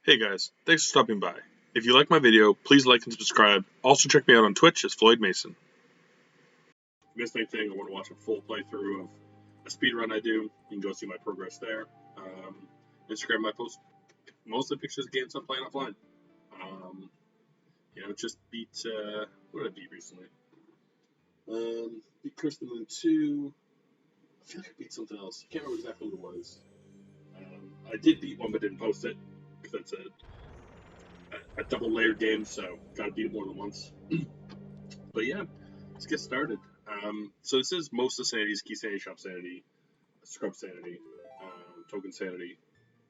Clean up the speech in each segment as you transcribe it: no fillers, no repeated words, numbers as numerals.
Hey guys, thanks for stopping by. If you like my video, please like and subscribe. Also check me out on Twitch as Floyd Mason. If you missed anything, I want to watch a full playthrough of a speedrun I do. You can go see my progress there. Instagram, I post most of the pictures of games I'm playing offline. Just beat, what did I beat recently? Beat Curse the Moon 2. I feel like I beat something else. I can't remember exactly what it was. I did beat one but didn't post it, because that's a double layered game, so gotta beat it more than once. But yeah, let's get started. So this is most of Sanity's Keysanity, Shop Sanity, Scrub Sanity, Token Sanity,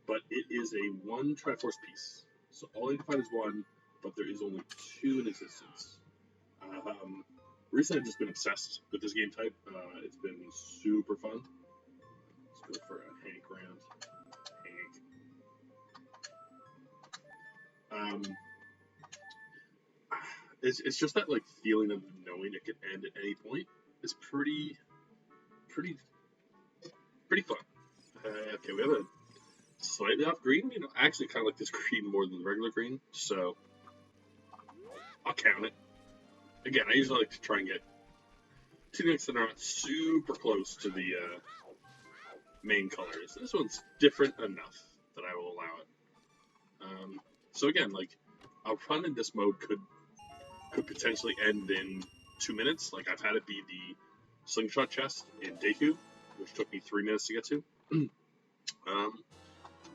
but it is a one Triforce piece. So all you can find is one, but there is only two in existence. Recently I've just been obsessed with this game type. It's been super fun. Let's go for a Hank round. It's just that like feeling of knowing it could end at any point is pretty fun. Okay, we have a slightly off green. I actually kind of like this green more than the regular green, so I'll count it. Again, I usually like to try and get two things that are not super close to the main colors. This one's different enough that I will allow it. So again, like a run in this mode could potentially end in 2 minutes. Like I've had it be the slingshot chest in Deku, which took me 3 minutes to get to.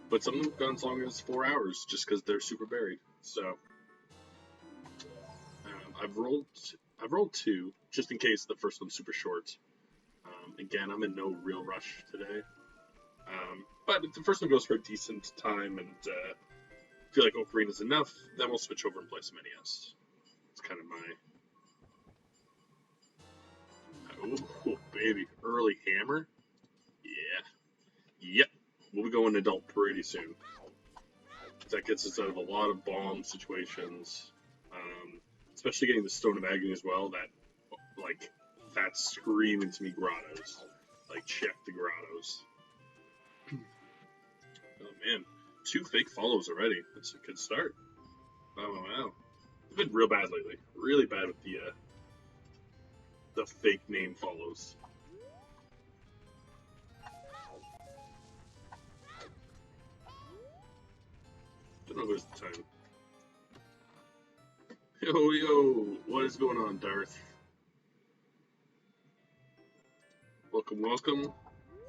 But some of them have gone as long as 4 hours just because they're super buried. So I've rolled two just in case the first one's super short. Again, I'm in no real rush today. But if the first one goes for a decent time and feel like Ocarina is enough, then we'll switch over and play some NES. It's kind of my... Oh, baby. Early hammer? Yeah. Yep. We'll be going adult pretty soon. That gets us out of a lot of bomb situations. Especially getting the Stone of Agony as well. That's screaming to me grottos. Like, check the grottos. Oh, man. 2 fake follows already. That's a good start. Wow. I've been real bad lately. Really bad with the fake name follows. Don't know who's the time. Yo, what is going on, Darth? Welcome.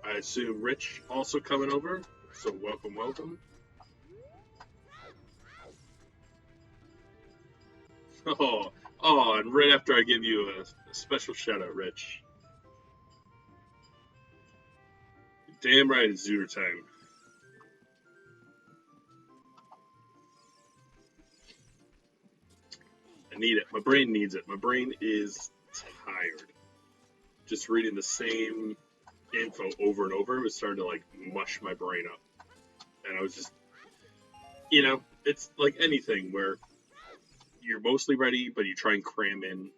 I assume Rich also coming over, so welcome. Oh, and right after I give you a special shout out, Rich. Damn right, it's Zooter time. I need it. My brain needs it. My brain is tired. Just reading the same info over and over was starting to like mush my brain up. And I was just, it's like anything where you're mostly ready, but you try and cram in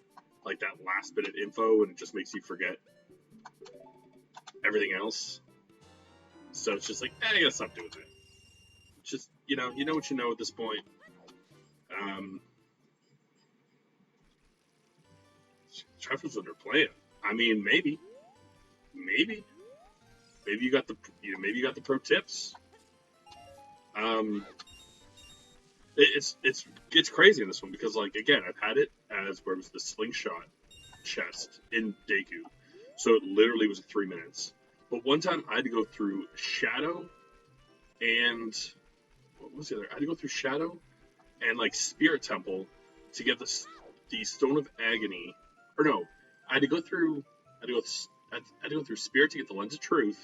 like that last bit of info and it just makes you forget everything else. So it's just like, I gotta stop doing that. Just, you know what you know at this point. Triforce under plan. I mean, maybe you got the pro tips. It's crazy in this one because, like, again, I've had it as where it was the slingshot chest in Deku, so it literally was 3 minutes. But one time I had to go through Shadow and what was the other? I had to go through Shadow and like Spirit Temple to get the Stone of Agony. Or no, I had to go through Spirit to get the Lens of Truth,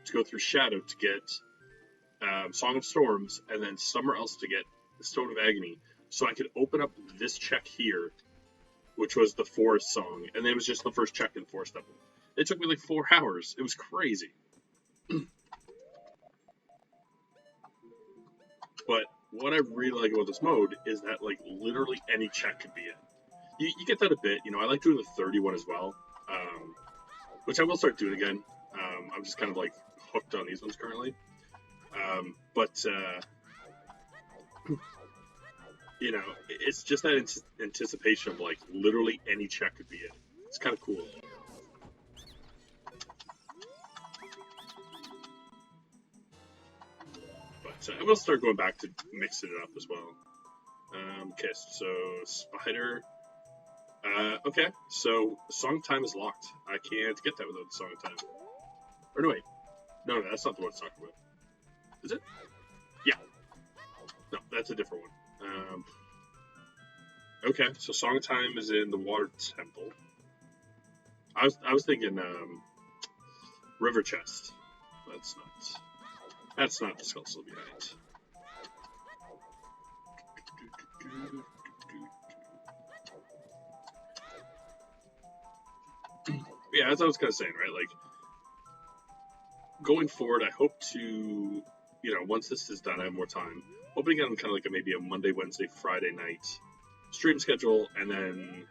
to go through Shadow to get Song of Storms, and then somewhere else to get the Stone of Agony, so I could open up this check here, which was the Forest Song, and then it was just the first check in Forest Temple. It took me like 4 hours. It was crazy. But what I really like about this mode is that like literally any check could be it. You get that a bit, I like doing the 31 as well, which I will start doing again. I'm just kind of like hooked on these ones currently. But You know, it's just that anticipation of like literally any check could be it. It's kind of cool. But I will start going back to mixing it up as well. Okay, so Spider. Okay, so Song Time is locked. I can't get that without Song Time. Or no, wait. No, that's not the one it's talking about. Is it? Yeah. No, that's a different one. Okay, so Song Time is in the Water Temple. I was thinking River Chest. That's not the skull still behind. Yeah, as I was kind of saying, right? Like, going forward, I hope to, you know, once this is done, I have more time. Hoping to get on kind of like maybe a Monday, Wednesday, Friday night stream schedule, and then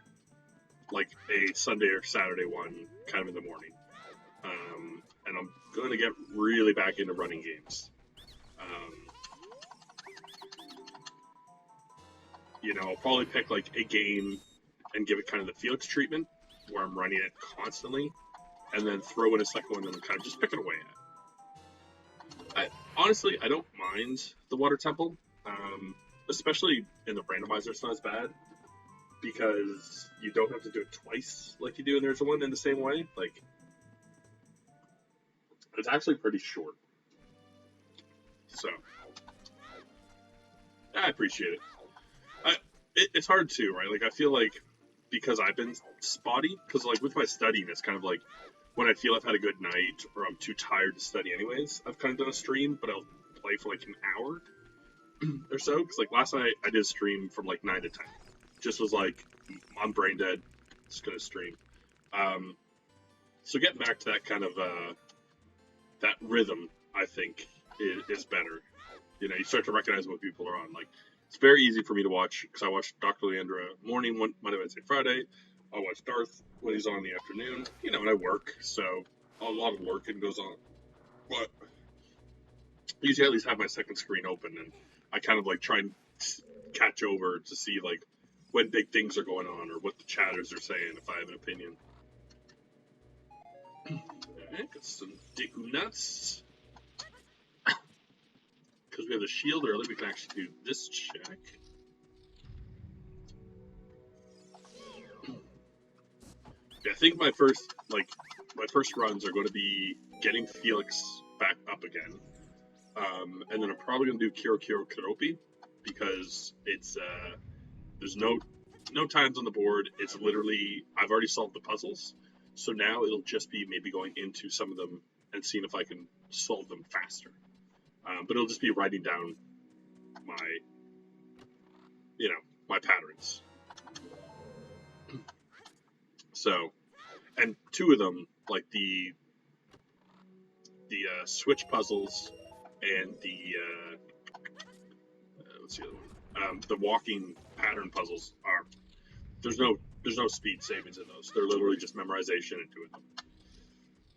like a Sunday or Saturday one kind of in the morning. And I'm going to get really back into running games. You know, I'll probably pick like a game and give it kind of the Felix treatment, where I'm running it constantly, and then throw in a second one and kind of just pick it away at. Honestly, I don't mind the Water Temple, especially in the randomizer. It's not as bad because you don't have to do it twice like you do in There's One in the same way. Like, it's actually pretty short, so I appreciate it. It's hard too, right? Like, I feel like because I've been spotty, because like with my studying, it's kind of like when I feel I've had a good night or I'm too tired to study anyways, I've kind of done a stream, but I'll play for like an hour or so. Because like last night I did a stream from like 9 to 10. Just was like, I'm brain dead, just gonna stream. So getting back to that kind of that rhythm, I think is better. You know, you start to recognize what people are on. Like, it's very easy for me to watch because I watch Dr. Leandra morning, Monday, Wednesday, Friday. I'll watch Darth when he's on in the afternoon. You know, and I work, so a lot of working goes on. But usually I at least have my second screen open, and I kind of like try and catch over to see like when big things are going on or what the chatters are saying if I have an opinion. Alright, got some Deku Nuts. Because we have the shield early, we can actually do this check. Yeah, I think my first runs are going to be getting Felix back up again, and then I'm probably going to do Kiro Kiropi because it's there's no times on the board. It's literally I've already solved the puzzles, so now it'll just be maybe going into some of them and seeing if I can solve them faster. But it'll just be writing down my patterns. So, and two of them, like the switch puzzles and the what's the other one? The walking pattern puzzles are there's no speed savings in those. They're literally just memorization and doing them.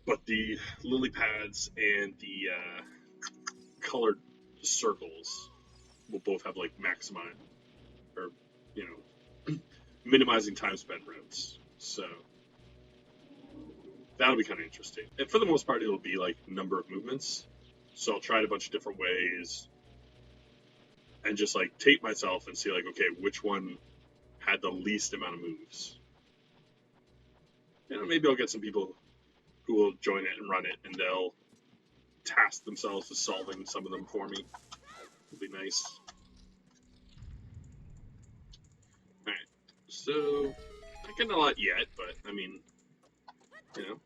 But the lily pads and the colored circles will both have like maximize or minimizing time spent routes. So that'll be kind of interesting. And for the most part, it'll be like number of movements. So I'll try it a bunch of different ways and just like tape myself and see like, okay, which one had the least amount of moves. You know, maybe I'll get some people who will join it and run it, and they'll task themselves with solving some of them for me. It'll be nice. Alright, so not getting a lot yet, but I mean, you know,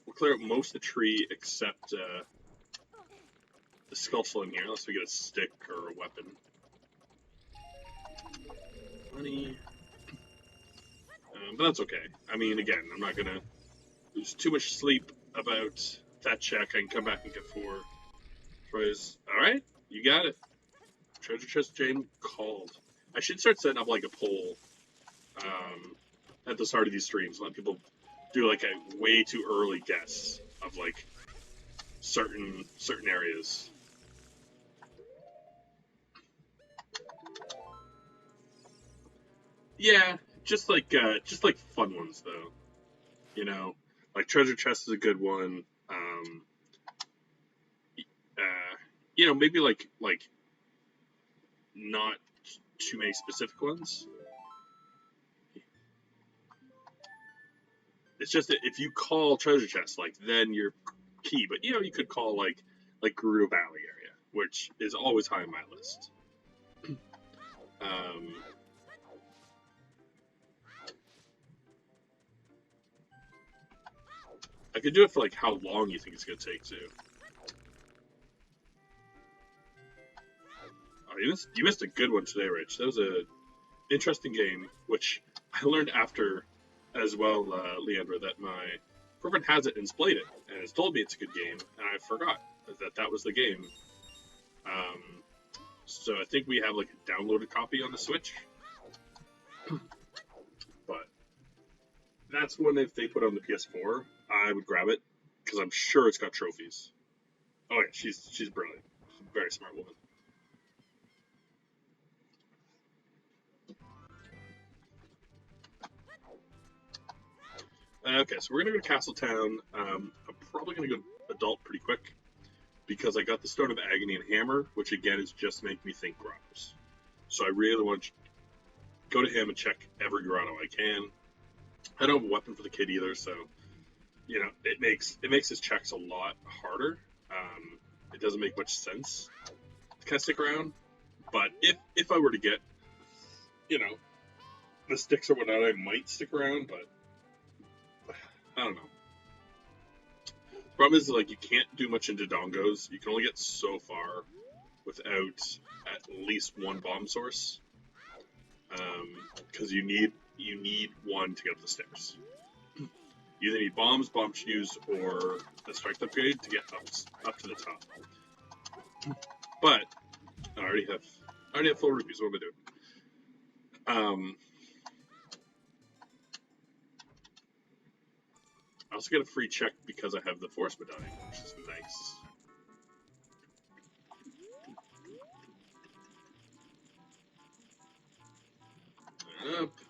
we'll clear out most of the tree except the skull in here, unless we get a stick or a weapon. Money. But that's okay. I mean, again, I'm not gonna lose too much sleep about that check. I can come back and get 4 tries. Alright, you got it. Treasure chest Jane called. I should start setting up like a poll at the start of these streams. Let people do like a way too early guess of like certain areas. Yeah, just like fun ones though. You know, like treasure chest is a good one. Uh, you know, maybe like not too many specific ones. It's just that if you call treasure chest, like then you're key. But you know, you could call like Gerudo Valley area, which is always high on my list. Um, I could do it for like how long you think it's gonna take to. Oh, you missed a good one today, Rich. That was a interesting game, which I learned after as well, Leandra, that my girlfriend has it and has played it and has told me it's a good game, and I forgot that was the game. Um, so I think we have like a downloaded copy on the Switch, but that's one if they put it on the PS4, I would grab it because I'm sure it's got trophies. Oh yeah, she's brilliant, she's a very smart woman. Okay, so we're gonna go to Castletown. I'm probably gonna go adult pretty quick because I got the Stone of Agony and Hammer, which again is just making me think grottos. So I really want to go to him and check every grotto I can. I don't have a weapon for the kid either, so you know it makes his checks a lot harder. It doesn't make much sense to kind of stick around. But if I were to get you know the sticks or whatnot, I might stick around. But I don't know. Problem is like you can't do much into dongos. You can only get so far without at least one bomb source. Because you need one to get up the stairs. You either need bombs, bomb shoes, or the strength upgrade to get up to the top. But I already have full rupees. What am I doing? I also get a free check because I have the force medallion, which is nice. Up.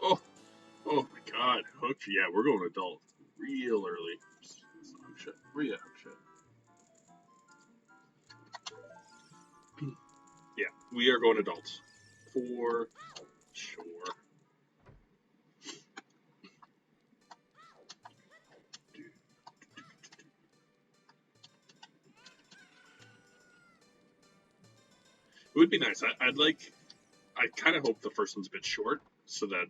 Oh, oh my God. Okay, yeah, we're going adult real early. I'm shit. Real shit. Yeah, we are going adult for sure. It would be nice. I'd like. I kind of hope the first one's a bit short so that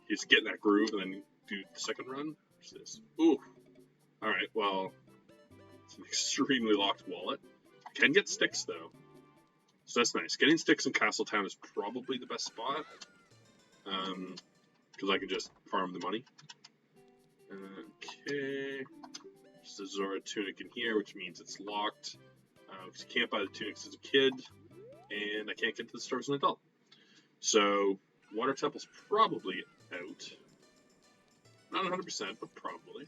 just get in that groove and then do the second run. What's this? Ooh. All right. Well, it's an extremely locked wallet. Can get sticks though, so that's nice. Getting sticks in Castletown is probably the best spot, because I can just farm the money. Okay. There's a Zora tunic in here, which means it's locked. Because you can't buy the tunics as a kid, and I can't get to the stores as an adult. So Water Temple's probably out. Not 100%, but probably.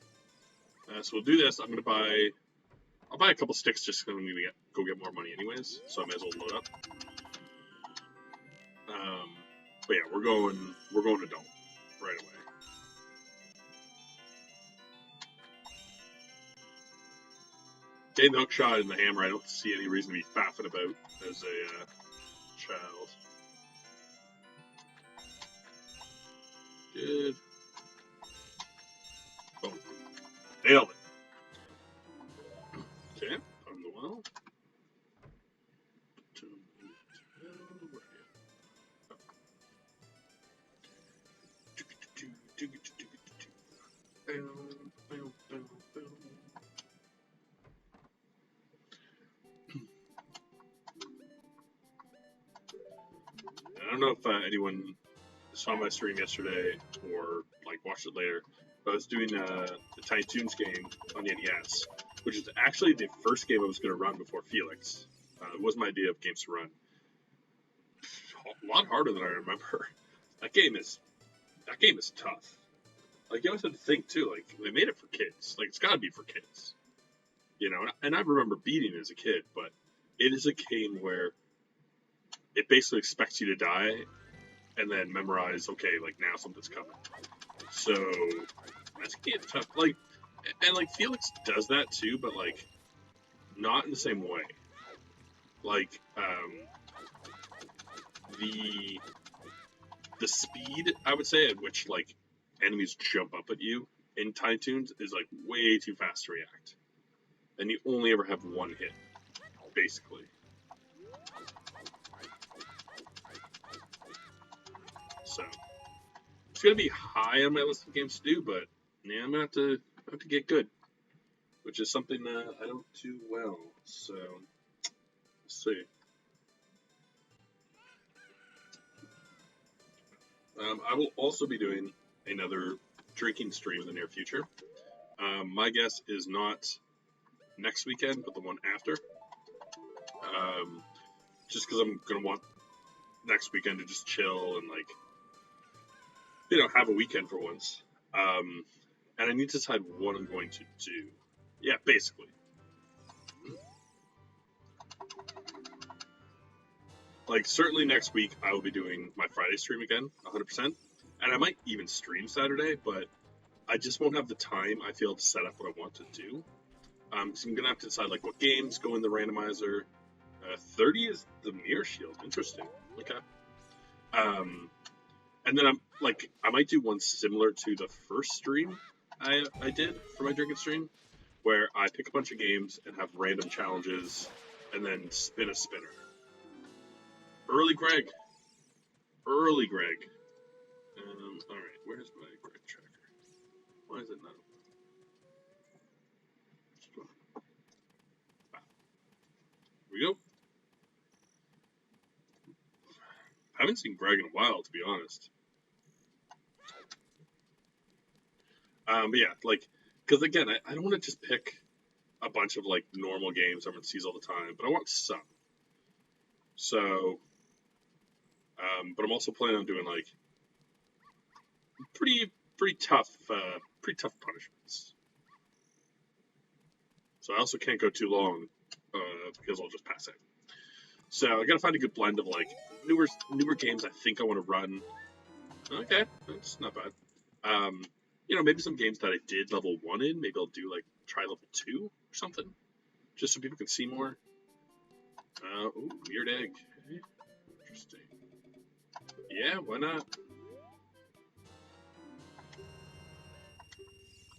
So we'll do this. I'll buy a couple sticks just because I'm going to go get more money anyways, so I may as well load up. But yeah, we're going adult right away. Getting the hookshot and the hammer, I don't see any reason to be faffing about as a child. Good. Oh, nailed it. Okay, on the well. I don't know if anyone saw my stream yesterday or like watched it later, but I was doing the Tiny Toons game on the NES, which is actually the first game I was going to run before Felix. It was my idea of games to run. A lot harder than I remember. That game is tough. Like you always have to think too. Like they made it for kids. Like it's got to be for kids. And I remember beating it as a kid, but it is a game where it basically expects you to die and then memorize, okay, like now something's coming. So that's getting tough. Like, and like Felix does that too, but like not in the same way. Like, the speed, I would say, at which like enemies jump up at you in Tiny Toons is like way too fast to react, and you only ever have one hit, basically. So it's gonna be high on my list of games to do, but yeah, I'm gonna have to get good, which is something that I don't do well. So let's see. I will also be doing another drinking stream in the near future. My guess is not next weekend, but the one after. Just because I'm gonna want next weekend to just chill and like, you know, have a weekend for once. And I need to decide what I'm going to do. Yeah, basically. Like, certainly next week I will be doing my Friday stream again, 100%. And I might even stream Saturday, but I just won't have the time, I feel, to set up what I want to do. So I'm going to have to decide, like, what games go in the randomizer. 30 is the Mirror Shield. Interesting. Okay. And then I might do one similar to the first stream I did for my drinking stream, where I pick a bunch of games and have random challenges and then spin a spinner. Early Greg. Alright, where's my Greg tracker? Why is it not? Here we go. I haven't seen Greg in a while, to be honest. But yeah, like, because again, I don't want to just pick a bunch of like normal games everyone sees all the time, but I want some. So, but I'm also planning on doing like pretty tough punishments. So I also can't go too long because I'll just pass out. So I gotta find a good blend of like newer games I think I want to run. Okay, that's not bad. You know, maybe some games that I did level 1 in, maybe I'll do like try level 2 or something, just so people can see more. Ooh, weird egg. Okay. Interesting. Yeah, why not?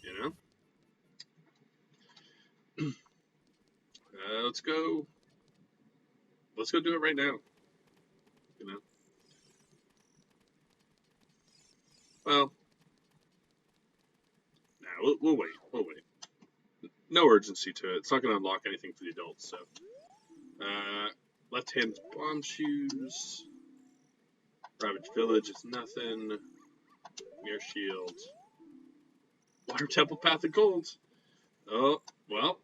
You know? Let's go do it right now. You know? Well, nah, we'll wait. No urgency to it. It's not going to unlock anything for the adults, so. Left hand bomb shoes. Ravaged Village is nothing. Mirror Shield. Water Temple Path of Gold. Oh, well.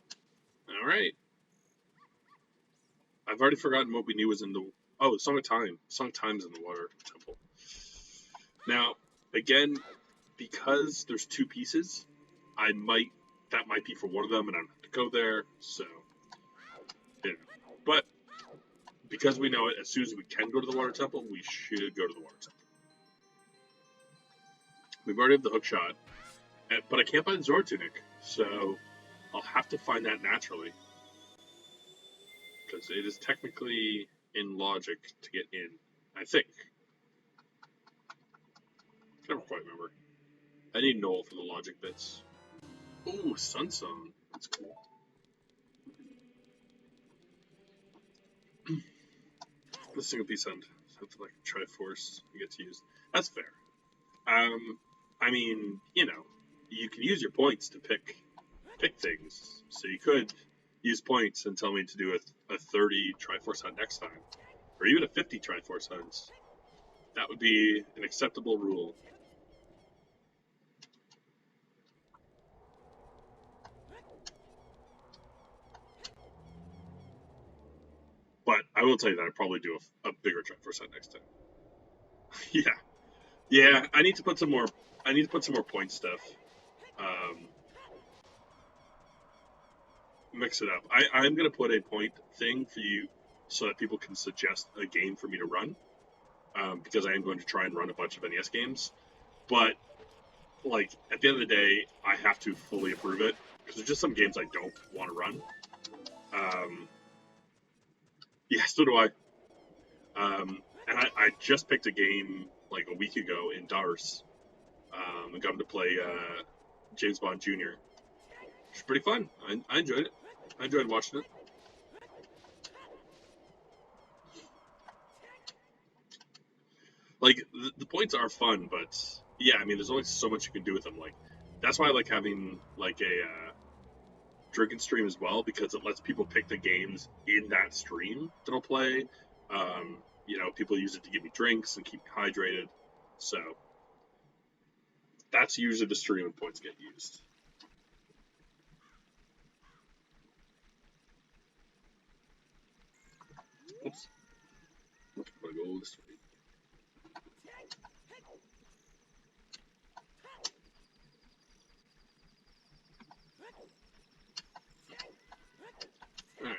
Alright. I've already forgotten what we knew was in the... Oh, Song of Time. Song of Time's in the Water Temple. Now, again, because there's 2 pieces, that might be for one of them, and I don't have to go there, so... Yeah. But, because we know it, as soon as we can go to the Water Temple, we should go to the Water Temple. We've already have the hook shot, but I can't find Zora Tunic, so I'll have to find that naturally. Because it is technically in logic to get in, I think. I never quite remember. I need Noel for the logic bits. Ooh, Sun Song. That's cool. The single piece end. Something like Triforce you get to use. That's fair. I mean, you know, you can use your points to pick things. So you could use points and tell me to do a 30 Triforce hunt next time. Or even a 50 Triforce hunts. That would be an acceptable rule. But I will tell you that I'd probably do a bigger Triforce hunt next time. Yeah. I need to put some more point stuff. Mix it up. I'm gonna put a point thing for you so that people can suggest a game for me to run. Because I am going to try and run a bunch of NES games, but like at the end of the day, I have to fully approve it because there's just some games I don't want to run. Um, yeah, so do I. And I just picked a game like a week ago in Dars. I got him to play James Bond Jr. It's pretty fun. I enjoyed it. I enjoyed watching it. Like the points are fun, but yeah, I mean, there's only so much you can do with them. Like that's why I like having like a drinking stream as well because it lets people pick the games in that stream that I'll play. You know, people use it to give me drinks and keep me hydrated. So that's usually the stream when points get used. Oops. I'm gonna go this way. Alright.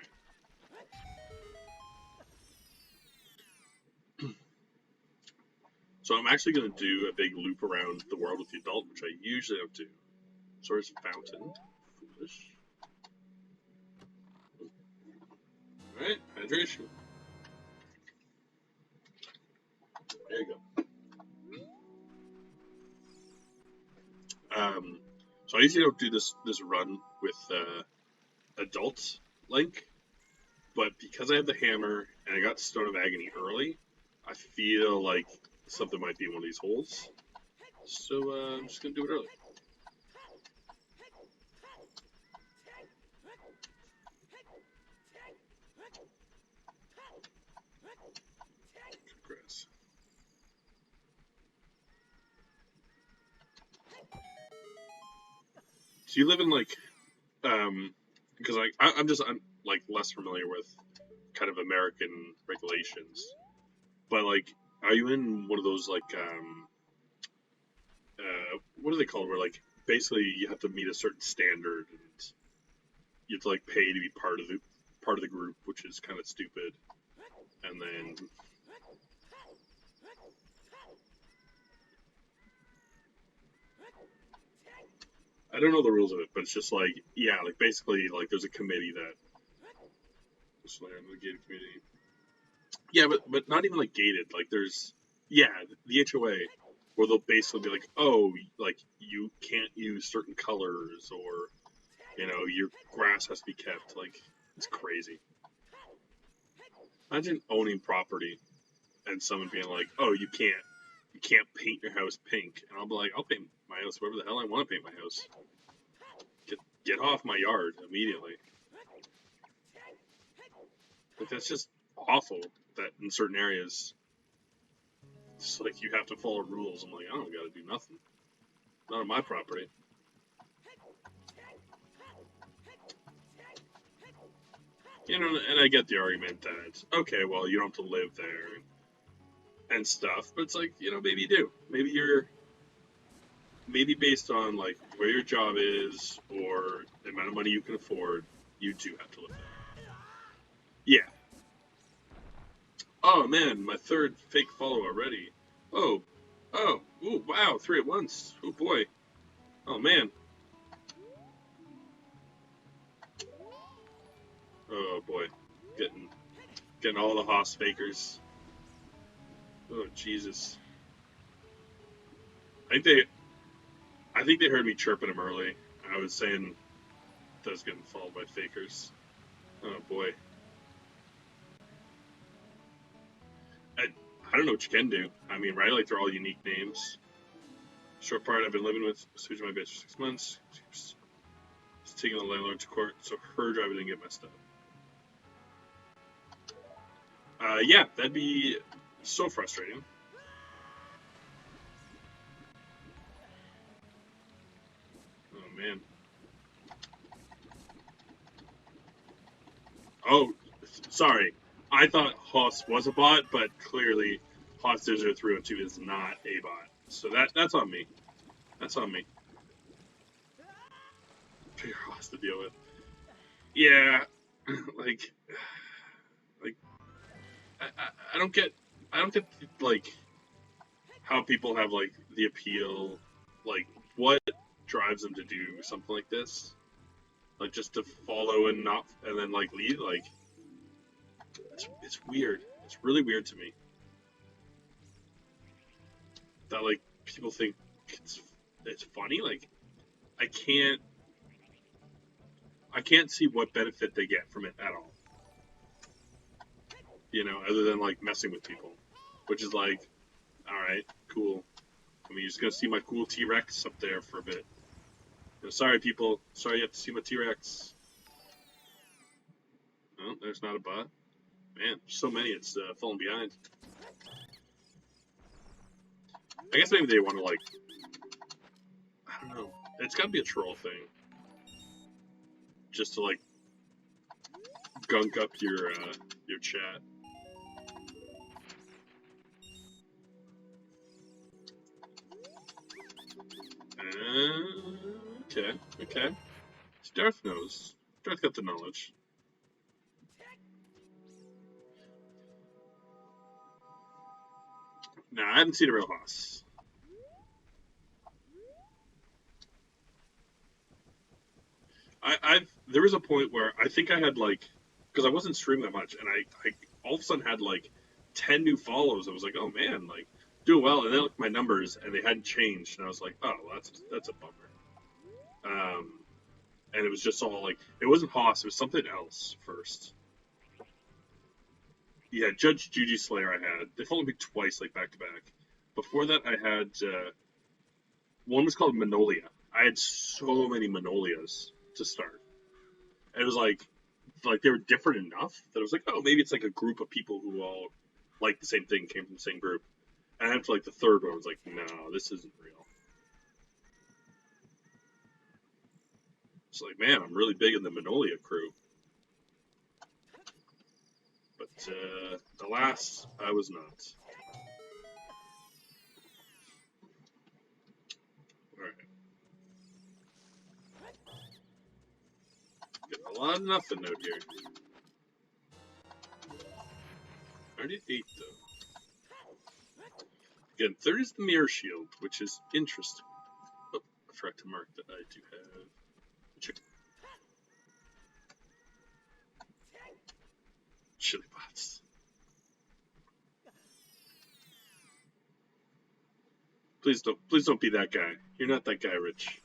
So I'm actually going to do a big loop around the world with the adult, which I usually don't do. So there's a fountain. Foolish. Alright, hydration. There you go. So I usually don't do this run with adult Link, but because I have the hammer and I got Stone of Agony early, I feel like something might be in one of these holes. So I'm just going to do it early. Grass. So you live in like, because like I'm like less familiar with kind of American regulations, but like, are you in one of those like what are they called? Where like basically you have to meet a certain standard and you have to like pay to be part of the group, which is kind of stupid. And then I don't know the rules of it, but it's just like yeah, like basically like there's a committee that it's like a gated community. Yeah, but not even like gated. Like there's yeah the HOA where they'll basically be like, oh, like you can't use certain colors or you know your grass has to be kept. Like it's crazy. Imagine owning property and someone being like, oh, you can't paint your house pink, and I'll be like, I'll paint my house whatever the hell I want to paint my house. Get off my yard immediately. Like that's just awful. That in certain areas, it's like you have to follow rules. I'm like, I don't got to do nothing. Not on my property. You know, and I get the argument that okay, well, you don't have to live there and stuff, but it's like you know, maybe you do. Maybe based on like where your job is or the amount of money you can afford, you do have to live there. Yeah. Oh man, my third fake follow already. Oh, ooh, wow, 3 at once. Oh boy. Oh man. Oh boy, getting all the Haas fakers. Oh Jesus. I think they I think they heard me chirping them early. I was saying that I was getting followed by fakers. Oh boy. I I don't know what you can do. I mean, right? Like they're all unique names. Short part I've been living with switching my bitch for 6 months. She's taking the landlord to court, so her driver didn't get messed up. Yeah, that'd be so frustrating. Oh man. Oh, sorry. I thought Haas was a bot, but clearly Haas 00302 is not a bot. So that's on me. That's on me. For your Haas to deal with. Yeah, like, like I don't get like how people have like the appeal, like what drives them to do something like this, like just to follow and not and then like leave. Like it's weird. It's really weird to me that like people think it's funny. Like I can't I can't see what benefit they get from it at all. You know, other than like messing with people, which is like, all right, cool. I mean, you're just gonna see my cool T-Rex up there for a bit. You know, sorry, people. Sorry, you have to see my T-Rex. Oh, there's not a bot. Man, there's so many. It's falling behind. I guess maybe they want to like, I don't know. It's got to be a troll thing, just to like gunk up your chat. Okay. So Darth knows. Darth got the knowledge. Nah, I haven't seen a real hoss. There was a point where I think I had like, because I wasn't streaming that much, and I all of a sudden had like 10 new follows. I was like, oh man, like doing well, and then I looked at my numbers and they hadn't changed, and I was like, oh, well, that's a bummer. And it was just all like, it wasn't Hoss, it was something else first. Yeah, Judge Judy Slayer I had. They followed me twice, like back to back. Before that, I had one was called Manolia. I had so many Manolias to start. And it was like they were different enough that it was like, oh, maybe it's like a group of people who all like the same thing, came from the same group. And after like the third one, I was like, no, this isn't real. It's like, man, I'm really big in the Manolia crew. But the last, I was not. Alright. Getting a lot of nothing out here. 38 though. Again, 30 is the mirror shield, which is interesting. Oh, I forgot to mark that I do have chicken. Chili bots. Please don't be that guy. You're not that guy, Rich.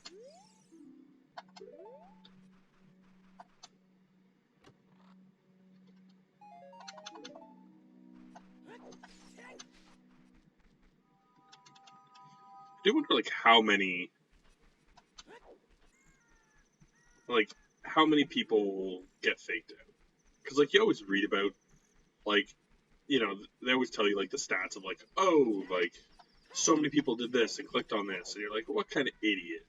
I do wonder, like, how many people get faked out. Because, like, you always read about, like, you know, they always tell you, like, the stats of, like, oh, like, so many people did this and clicked on this. And you're like, what kind of idiot?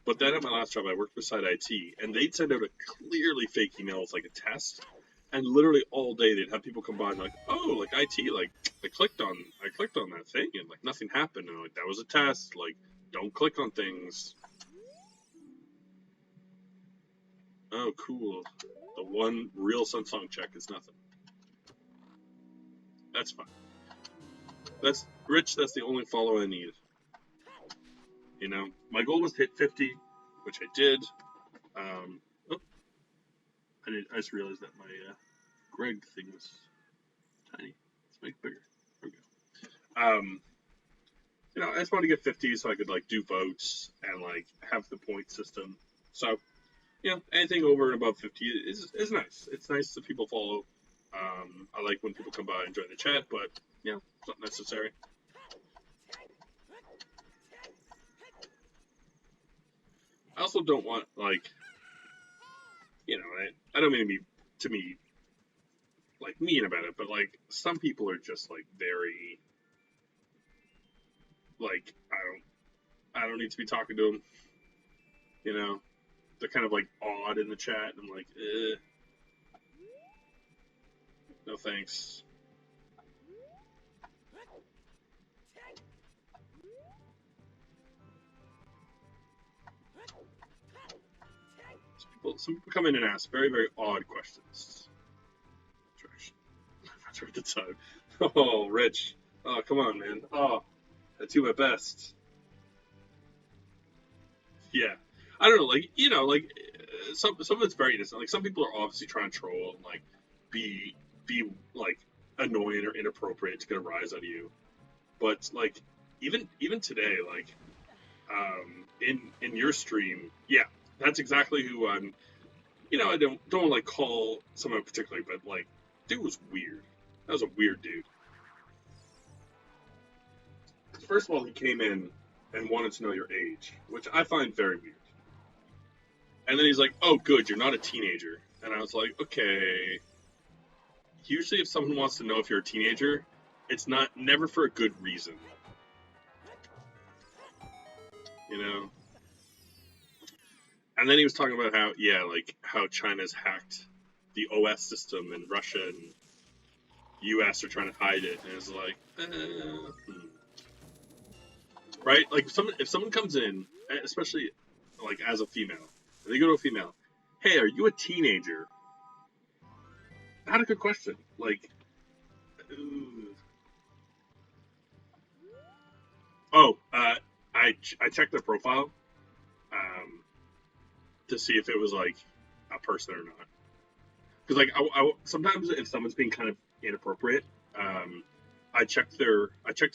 But then at my last job, I worked beside IT, and they'd send out a clearly fake email as, like, a test. And literally all day they'd have people come by and like, oh, like IT, like I clicked on that thing and like nothing happened. And like that was a test. Like, don't click on things. Oh, cool. The one real Sunsong check is nothing. That's fine. That's Rich. That's the only follow I need. You know, my goal was to hit 50, which I did. Oh, I just realized that my Greg thing was tiny. Let's make it bigger. There we go. You know, I just wanted to get 50 so I could like do votes and like have the point system. So, you know, anything over and above 50 is nice. It's nice that people follow. I like when people come by and join the chat, but you know, it's not necessary. I also don't want like, you know, I don't mean to be like mean about it, but like some people are just like very like I don't need to be talking to them. You know, they're kind of like odd in the chat, and I'm like, no thanks. Some people come in and ask very, very odd questions. Not worth the time. Oh, Rich. Oh, come on, man. Oh, I do my best. Yeah. I don't know, like, like some of it's very innocent. Like some people are obviously trying to troll and like be like annoying or inappropriate to get a rise out of you. But like even today, like in your stream, yeah, that's exactly who I'm. I don't like call someone particularly, but like, dude was weird. That was a weird dude. First of all, he came in and wanted to know your age, which I find very weird. And then he's like, "Oh, good, you're not a teenager." And I was like, "Okay." Usually, if someone wants to know if you're a teenager, it's never for a good reason, you know. And then he was talking about how, yeah, like how China's hacked the OS system in Russia and US are trying to hide it, and it's like, right? Like if someone comes in, especially like as a female, and they go to a female, "Hey, are you a teenager?" Not a good question. Like, oh, I checked their profile, um, to see if it was like a person or not. Because like sometimes if someone's being kind of inappropriate, um, I check to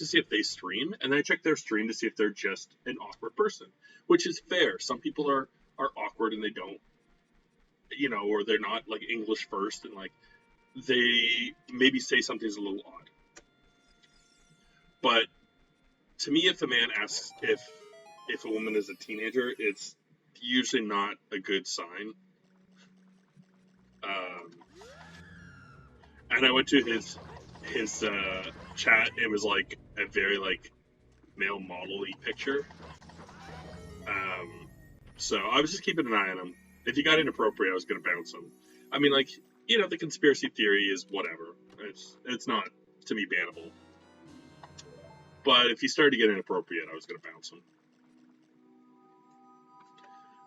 see if they stream, and then I check their stream to see if they're just an awkward person, which is fair. Some people are awkward and they don't, or they're not like English first, and like they maybe say something's a little odd. But to me, if a man asks if a woman is a teenager, it's usually not a good sign. Um, and I went to his chat. It was like a very like male model-y picture. Um, so I was just keeping an eye on him. If he got inappropriate, I was gonna bounce him. I mean, like, the conspiracy theory is whatever. It's not to me bannable. But if he started to get inappropriate, I was gonna bounce him.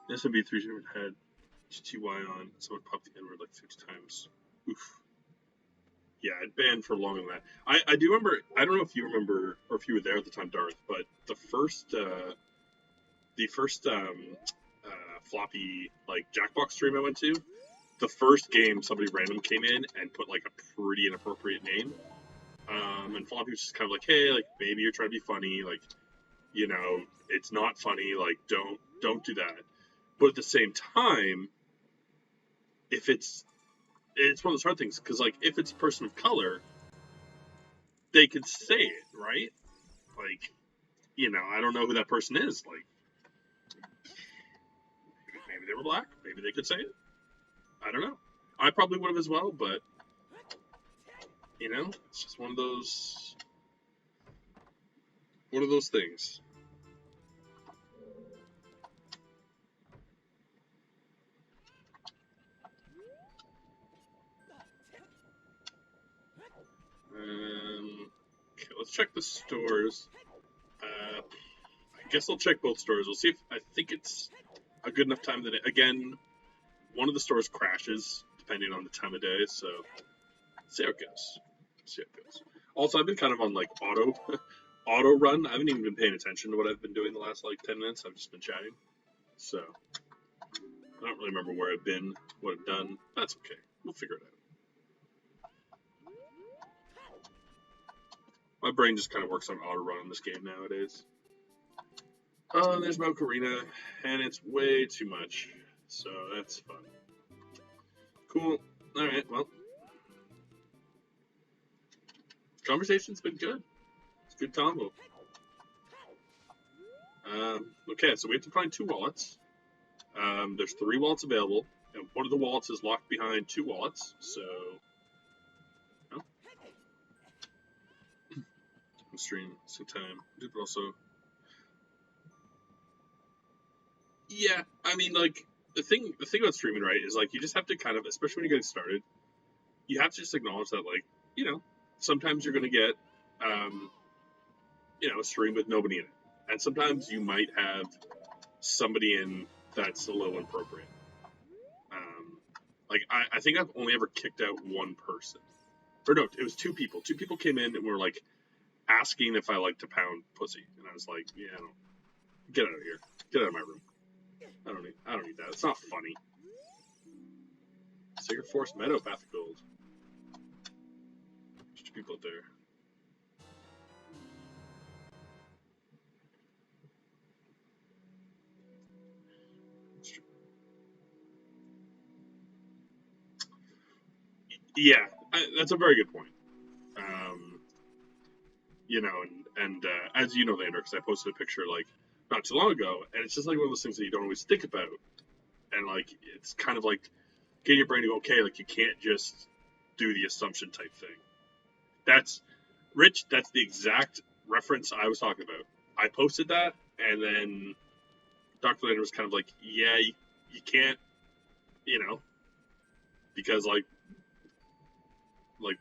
This would be 3 different head. TY on. Someone popped the N-word like 50 times. Oof. Yeah, it banned for longer than that. I do remember. I don't know if you remember or if you were there at the time, Darth. But the first floppy like Jackbox stream I went to, the first game somebody random came in and put like a pretty inappropriate name. And Floppy was just kind of like, "Hey, like maybe you're trying to be funny, like it's not funny, like don't do that." But at the same time, if it's one of those hard things because like if it's a person of color, they could say it, right? Like I don't know who that person is. Like maybe they were black, maybe they could say it. I don't know. I probably would have as well, but it's just one of those things. Okay, let's check the stores. I guess I'll check both stores. We'll see if I think it's a good enough time that again, one of the stores crashes depending on the time of day. So see how it goes. Also, I've been kind of on like auto run. I haven't even been paying attention to what I've been doing the last like 10 minutes. I've just been chatting. So I don't really remember where I've been, what I've done. That's okay. We'll figure it out. My brain just kind of works on auto run in this game nowadays. There's my Ocarina, and it's way too much. So that's fun. Cool. Alright, well. Conversation's been good. It's a good combo. Okay, so we have to find 2 wallets. There's 3 wallets available, and one of the wallets is locked behind 2 wallets, so... Oh. Stream, some time. But also... Yeah, I mean, like, the thing about streaming, right, is, like, you just have to kind of, especially when you're getting started, you have to just acknowledge that, like, sometimes you're going to get, a stream with nobody in it. And sometimes you might have somebody in that's a little inappropriate. Like, I think I've only ever kicked out one person. or no, it was two people. Two people came in and were like asking if I like to pound pussy, and I was like, yeah, I don't. Get out of here. Get out of my room. I don't need that. It's not funny. Sacred Forest Meadow, Path of Gold. There's two people out there. Yeah, that's a very good point. You know, and as you know, Lander, because I posted a picture like not too long ago, and it's just like one of those things that you don't always think about, and like it's kind of like getting your brain to go, okay, like you can't just do the assumption type thing. That's Rich. That's the exact reference I was talking about. I posted that, and then Dr. Lander was kind of like, yeah, you can't, you know, because like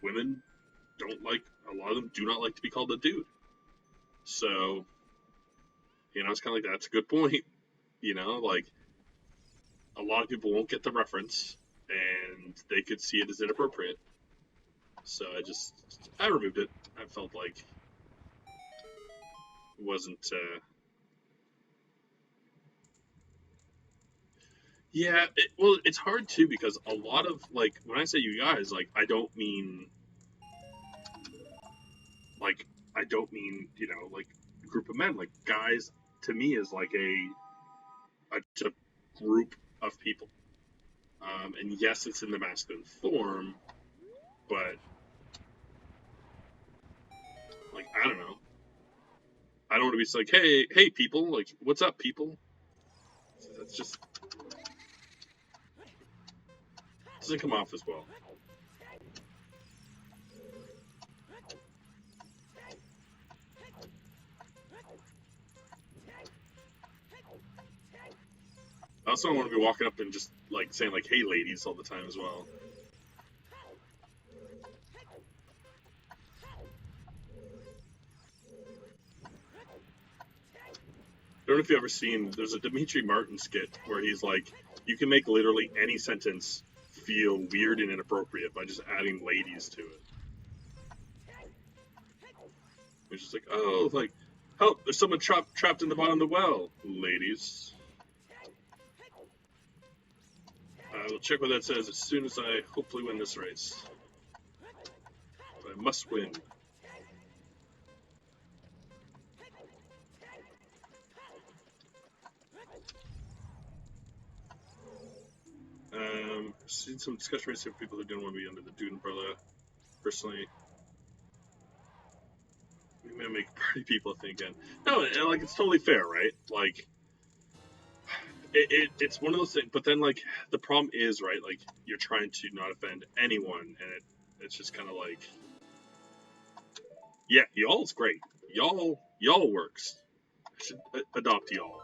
women don't like, a lot of them do not like to be called a dude. So, you know, it's kind of like, that's a good point. You know, like a lot of people won't get the reference and they could see it as inappropriate. So I removed it. I felt like it wasn't, yeah, well, it's hard too because a lot of, like, when I say you guys, like, like, I don't mean, you know, like, a group of men. Like, guys to me is like just a group of people. And yes, it's in the masculine form, but like I don't know. I don't want to be like, hey, people, like, what's up, people? That's just doesn't come off as well. I also don't want to be walking up and just like saying like, hey, ladies, all the time as well. I don't know if you've ever seen. There's a Dimitri Martin skit where he's like, you can make literally any sentence feel weird and inappropriate by just adding ladies to it. It's just like, oh, like, help! There's someone trapped in the bottom of the well, ladies. I will check what that says as soon as I hopefully win this race. But I must win. Seen some discussion rates of people who didn't want to be under the dude umbrella. Personally, we may make party people thinking. No, like it's totally fair, right? Like it's one of those things. But then like the problem is, right? Like you're trying to not offend anyone, and it's just kind of like, yeah, y'all's great. Y'all works. I should adopt y'all.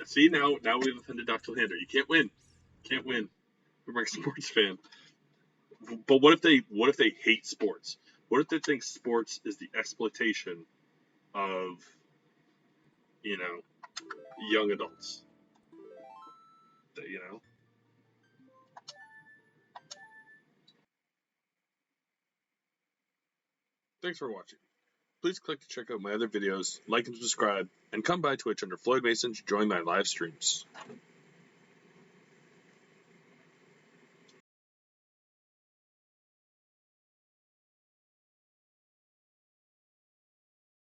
See now we've offended Dr. Lander. You can't win. Can't win. We're a sports fan. But what if they hate sports? What if they think sports is the exploitation of, you know, young adults? You know. Thanks for watching. Please click to check out my other videos, like and subscribe, and come by Twitch under Floyd Mason to join my live streams.